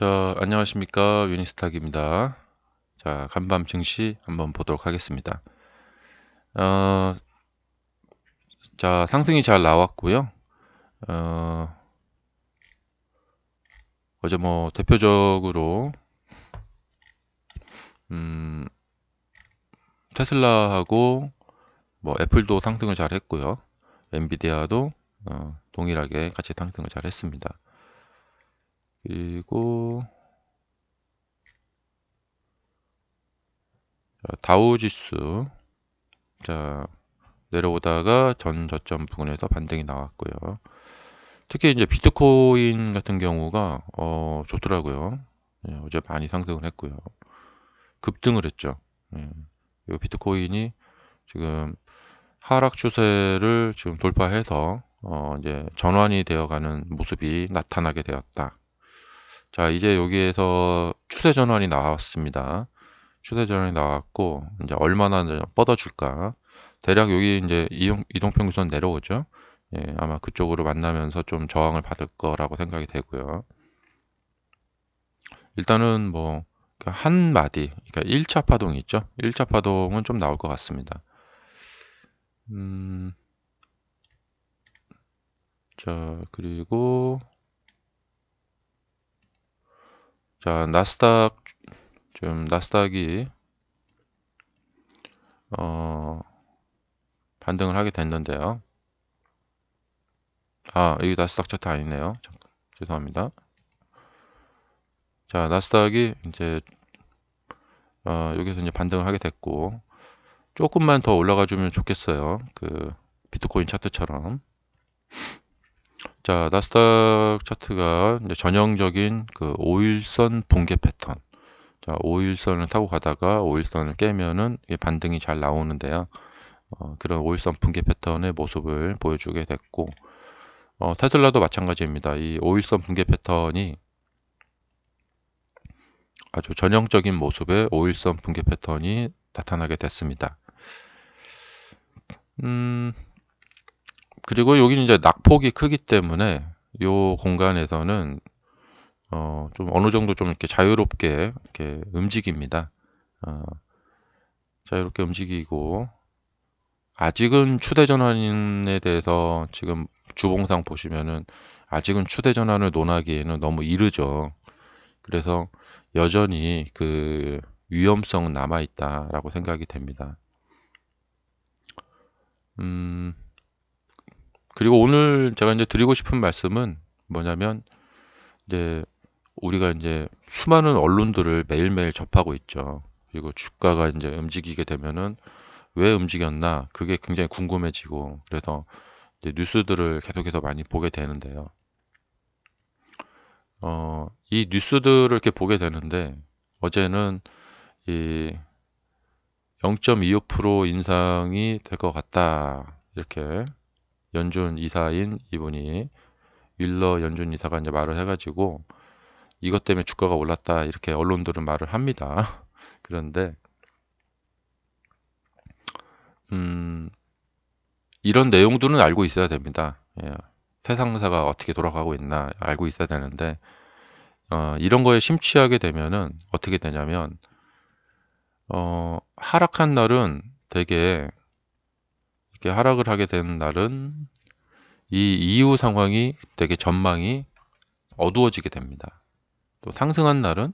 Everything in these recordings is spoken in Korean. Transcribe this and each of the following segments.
안녕하십니까. 유니스탁입니다. 간밤 증시 한번 보도록 하겠습니다. 어, 상승이 잘 나왔고요. 어, 어제 뭐 대표적으로 음, 테슬라하고 뭐 애플도 상승을 잘 했고요. 엔비디아도 동일하게 같이 상승을 잘 했습니다. 그리고 다우지수 내려오다가 전 저점 부근에서 반등이 나왔고요. 특히 이제 비트코인 같은 경우가 좋더라고요. 예, 어제 많이 상승을 했고요. 급등을 했죠. 예, 이 비트코인이 지금 하락 추세를 지금 돌파해서 이제 전환이 되어가는 모습이 나타나게 되었다. 이제 여기에서 추세 전환이 나왔습니다. 추세 전환이 나왔고 이제 얼마나 이제 뻗어줄까? 대략 여기 이제 이동평균선 내려오죠. 예, 아마 그쪽으로 만나면서 좀 저항을 받을 거라고 생각이 되고요. 일단은 뭐 한 마디, 그러니까 1차 파동이 있죠. 1차 파동은 좀 나올 것 같습니다. 음, 그리고 나스닥 나스닥이 어, 반등을 하게 됐는데요. 여기 나스닥 차트 아니네요. 잠깐, 죄송합니다. 나스닥이 이제 여기서 이제 반등을 하게 됐고 조금만 더 올라가 주면 좋겠어요. 그 비트코인 차트처럼. 나스닥 차트가 이제 전형적인 그 5일선 붕괴 패턴. 5일선을 타고 가다가 5일선을 깨면은 이게 반등이 잘 나오는데요. 그런 5일선 붕괴 패턴의 모습을 보여주게 됐고, 테슬라도 마찬가지입니다. 이 5일선 붕괴 패턴이 아주 전형적인 모습의 5일선 붕괴 패턴이 나타나게 됐습니다. 음, 그리고 여기는 이제 낙폭이 크기 때문에 이 공간에서는 좀 어느 정도 좀 이렇게 자유롭게 이렇게 움직입니다. 어, 자유롭게 움직이고 아직은 추대 전환에 대해서 지금 주봉상 보시면은 아직은 추대 전환을 논하기에는 너무 이르죠. 그래서 여전히 그 위험성은 남아 있다라고 생각이 됩니다. 음, 그리고 오늘 제가 이제 드리고 싶은 말씀은 뭐냐면 이제 우리가 이제 수많은 언론들을 매일매일 접하고 있죠. 그리고 주가가 이제 움직이게 되면은 왜 움직였나 그게 굉장히 궁금해지고 그래서 이제 뉴스들을 계속해서 많이 보게 되는데요. 이 뉴스들을 이렇게 보게 되는데 어제는 이 0.25% 인상이 될 것 같다. 이렇게 연준 이사인 이분이 윌러 연준 이사가 이제 말을 해가지고 이것 때문에 주가가 올랐다. 이렇게 언론들은 말을 합니다. 그런데 음, 이런 내용들은 알고 있어야 됩니다. 예, 세상사가 어떻게 돌아가고 있나 알고 있어야 되는데 이런 거에 심취하게 되면은 어떻게 되냐면 하락한 날은 되게 이렇게 하락을 하게 되는 날은 이 이후 상황이 되게 전망이 어두워지게 됩니다. 또 상승한 날은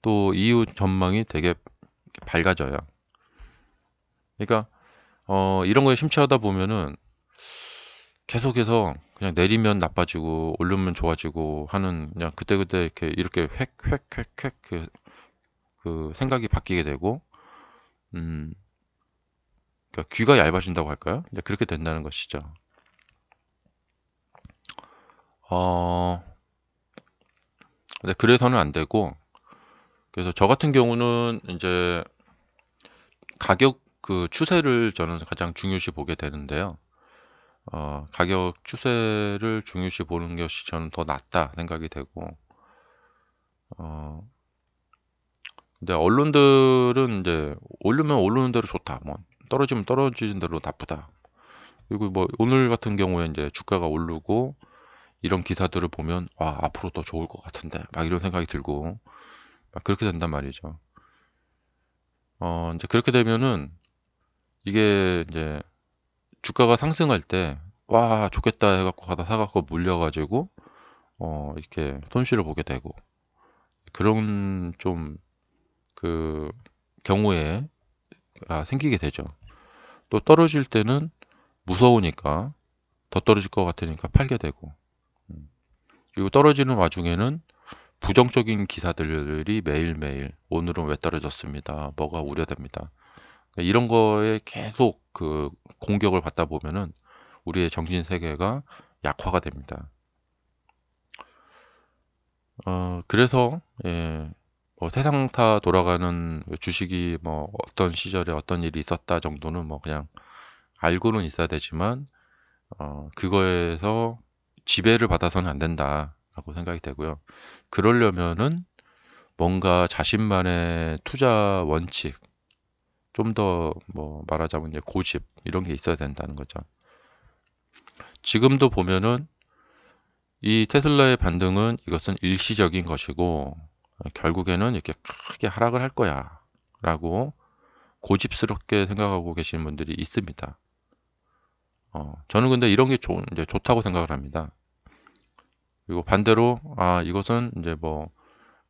또 이후 전망이 되게 밝아져요. 그러니까 이런 거에 심취하다 보면은 계속해서 그냥 내리면 나빠지고 오르면 좋아지고 하는 그냥 그때그때 이렇게 획획획획 그 생각이 바뀌게 되고 음, 그러니까 귀가 얇아진다고 할까요? 이제 그렇게 된다는 것이죠. 어, 근데 그래서는 안 되고 그래서 저 같은 경우는 이제 가격 그 추세를 저는 가장 중요시 보게 되는데요. 가격 추세를 중요시 보는 것이 저는 더 낫다 생각이 되고, 어, 근데 언론들은 이제 오르면 오르는 대로 좋다, 뭐 떨어지면 떨어지는 대로 나쁘다. 그리고 뭐 오늘 같은 경우에 이제 주가가 오르고 이런 기사들을 보면 앞으로 더 좋을 것 같은데 막 이런 생각이 들고 막 그렇게 된단 말이죠. 이제 그렇게 되면은 이게 이제 주가가 상승할 때 와 좋겠다 해갖고 가다 사갖고 물려가지고 이렇게 손실을 보게 되고 그런 좀 그 경우에 생기게 되죠. 또 떨어질 때는 무서우니까 더 떨어질 것 같으니까 팔게 되고 그리고 떨어지는 와중에는 부정적인 기사들이 매일매일 오늘은 왜 떨어졌습니다. 뭐가 우려됩니다. 이런 거에 계속 그 공격을 받다 보면은 우리의 정신 세계가 약화가 됩니다. 그래서 뭐 세상 다 돌아가는 주식이 뭐 어떤 시절에 어떤 일이 있었다 정도는 뭐 그냥 알고는 있어야 되지만 그거에서 지배를 받아서는 안 된다라고 생각이 되고요. 그러려면은 뭔가 자신만의 투자 원칙, 좀 더 뭐 말하자면 이제 고집 이런 게 있어야 된다는 거죠. 지금도 보면은 이 테슬라의 반등은 이것은 일시적인 것이고 결국에는 이렇게 크게 하락을 할 거야 라고 고집스럽게 생각하고 계시는 분들이 있습니다. 저는 근데 이런 게 이제 좋다고 생각을 합니다. 그리고 반대로 이것은 이제 뭐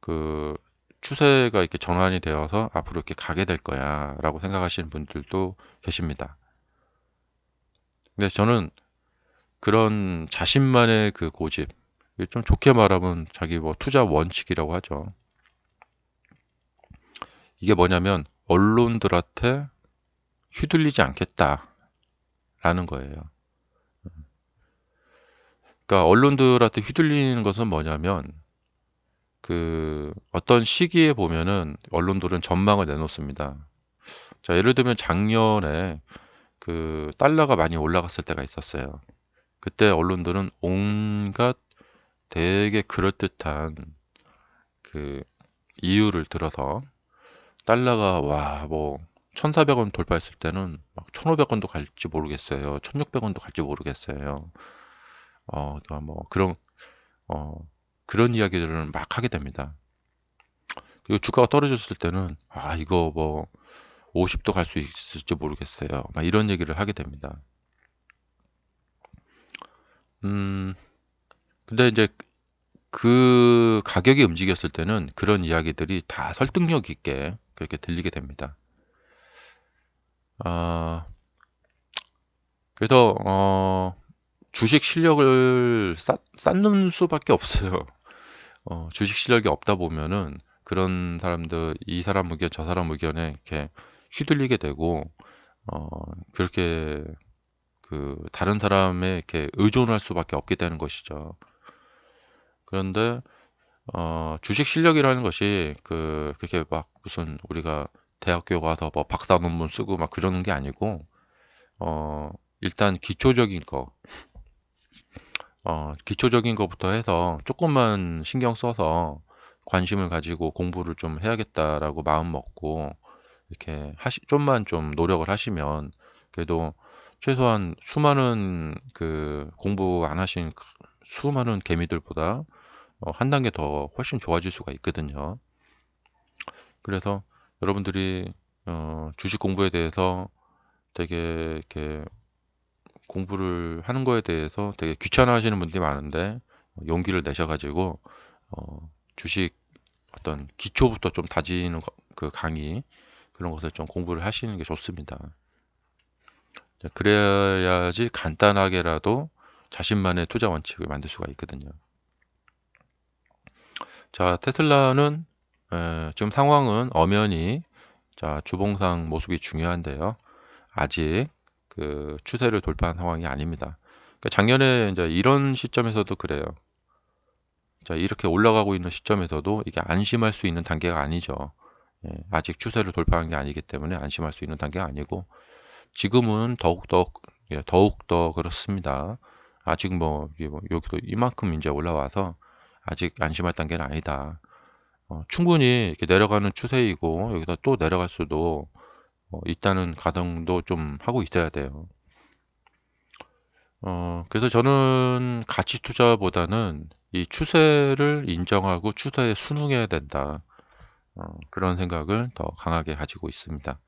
그 추세가 이렇게 전환이 되어서 앞으로 이렇게 가게 될 거야 라고 생각하시는 분들도 계십니다. 근데 저는 그런 자신만의 그 고집, 좀 좋게 말하면 자기 뭐 투자 원칙이라고 하죠. 이게 뭐냐면 언론들한테 휘둘리지 않겠다라는 거예요. 그러니까 언론들한테 휘둘리는 것은 뭐냐면 그 어떤 시기에 보면은 언론들은 전망을 내놓습니다. 자, 예를 들면 작년에 그 달러가 많이 올라갔을 때가 있었어요. 그때 언론들은 온갖 되게 그럴듯한 그 이유를 들어서 달러가 뭐 1,400원 돌파했을 때는 막 1,500원도 갈지 모르겠어요. 1,600원도 갈지 모르겠어요. 그러니까 뭐 어, 그런 이야기들을 막 하게 됩니다. 그리고 주가가 떨어졌을 때는 이거 뭐 50도 갈 수 있을지 모르겠어요. 막 이런 얘기를 하게 됩니다. 음, 근데 이제 그 가격이 움직였을 때는 그런 이야기들이 다 설득력 있게 그렇게 들리게 됩니다. 아, 그래서 주식 실력을 쌓는 수밖에 없어요. 주식 실력이 없다 보면은 그런 사람들, 이 사람 의견, 저 사람 의견에 이렇게 휘둘리게 되고, 어, 그렇게 그 다른 사람에 이렇게 의존할 수밖에 없게 되는 것이죠. 그런데 주식 실력이라는 것이 그렇게 막 무슨 우리가 대학교 가서 뭐 박사 논문 쓰고 막 그러는 게 아니고, 일단 기초적인 거, 기초적인 것부터 해서 조금만 신경 써서 관심을 가지고 공부를 좀 해야겠다라고 마음 먹고 이렇게 좀만 좀 노력을 하시면 그래도 최소한 수많은 그 공부 안 하신 수많은 개미들보다 한 단계 더 훨씬 좋아질 수가 있거든요. 그래서 여러분들이 주식 공부에 대해서 되게 이렇게 공부를 하는 거에 대해서 되게 귀찮아하시는 분들이 많은데 용기를 내셔가지고 주식 어떤 기초부터 좀 다지는 그 강의 그런 것을 좀 공부를 하시는 게 좋습니다. 그래야지 간단하게라도 자신만의 투자 원칙을 만들 수가 있거든요. 자, 테슬라는 지금 상황은 엄연히 자 주봉상 모습이 중요한데요. 아직 그 추세를 돌파한 상황이 아닙니다. 그러니까 작년에 이제 이런 시점에서도 그래요. 자, 이렇게 올라가고 있는 시점에서도 이게 안심할 수 있는 단계가 아니죠. 아직 추세를 돌파한 게 아니기 때문에 안심할 수 있는 단계가 아니고 지금은 더욱더 그렇습니다. 아직 뭐 여기도 이만큼 이제 올라와서 아직 안심할 단계는 아니다. 충분히 이렇게 내려가는 추세이고 여기서 또 내려갈 수도 있다는 가정도 좀 하고 있어야 돼요. 그래서 저는 가치 투자보다는 이 추세를 인정하고 추세에 순응해야 된다. 그런 생각을 더 강하게 가지고 있습니다.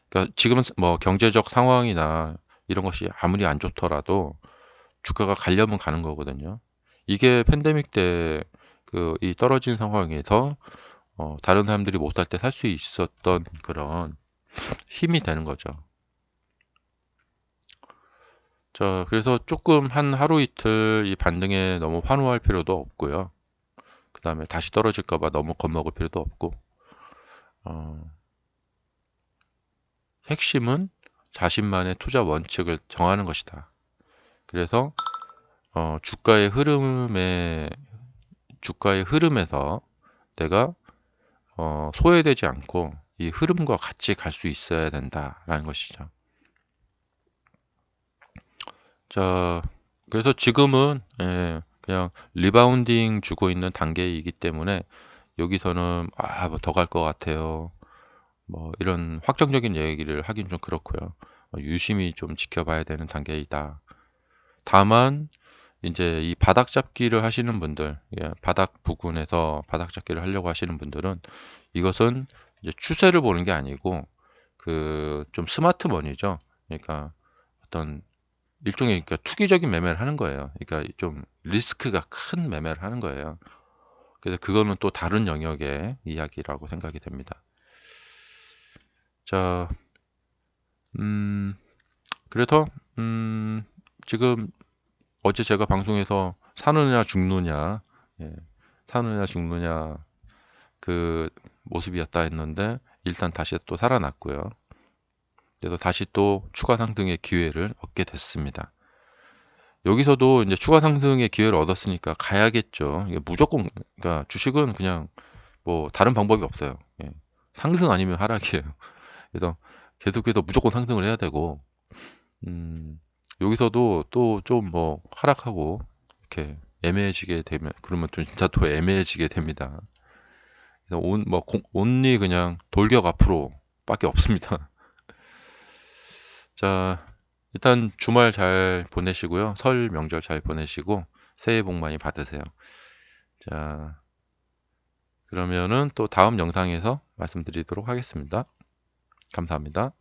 그러니까 지금은 뭐 경제적 상황이나 이런 것이 아무리 안 좋더라도 주가가 가려면 가는 거거든요. 이게 팬데믹 때 그 이 떨어진 상황에서 다른 사람들이 못 살 때 살 수 있었던 그런 힘이 되는 거죠. 자, 그래서 조금 한 하루 이틀 이 반등에 너무 환호할 필요도 없고요. 그 다음에 다시 떨어질까 봐 너무 겁먹을 필요도 없고, 어, 핵심은 자신만의 투자 원칙을 정하는 것이다. 그래서 주가의 흐름에서 내가 소외되지 않고 이 흐름과 같이 갈 수 있어야 된다라는 것이죠. 자, 그래서 지금은 그냥 리바운딩 주고 있는 단계이기 때문에 여기서는 뭐 더 갈 것 같아요. 뭐 이런 확정적인 얘기를 하긴 좀 그렇고요. 유심히 좀 지켜봐야 되는 단계이다. 다만 이제 이 바닥 잡기를 하시는 분들, 바닥 부근에서 바닥 잡기를 하려고 하시는 분들은 이것은 이제 추세를 보는 게 아니고 그 좀 스마트 머니죠. 그러니까 어떤 일종의 그러니까 투기적인 매매를 하는 거예요. 그러니까 좀 리스크가 큰 매매를 하는 거예요. 그래서 그거는 또 다른 영역의 이야기라고 생각이 됩니다. 자, 그래서 지금 어제 제가 방송에서 사느냐 죽느냐, 예, 사느냐 죽느냐 그 모습이었다 했는데 일단 다시 또 살아났고요. 그래서 다시 또 추가 상승의 기회를 얻게 됐습니다. 여기서도 이제 추가 상승의 기회를 얻었으니까 가야겠죠. 이게 무조건, 그러니까 주식은 그냥 뭐 다른 방법이 없어요. 예. 상승 아니면 하락이에요. 그래서 계속해서 무조건 상승을 해야 되고, 여기서도 또 좀 뭐 하락하고 이렇게 애매해지게 되면 그러면 또 진짜 또 애매해지게 됩니다. 그래서 온리 그냥 돌격 앞으로밖에 없습니다. 자, 일단 주말 잘 보내시고요. 설 명절 잘 보내시고 새해 복 많이 받으세요. 자, 그러면은 또 다음 영상에서 말씀드리도록 하겠습니다. 감사합니다.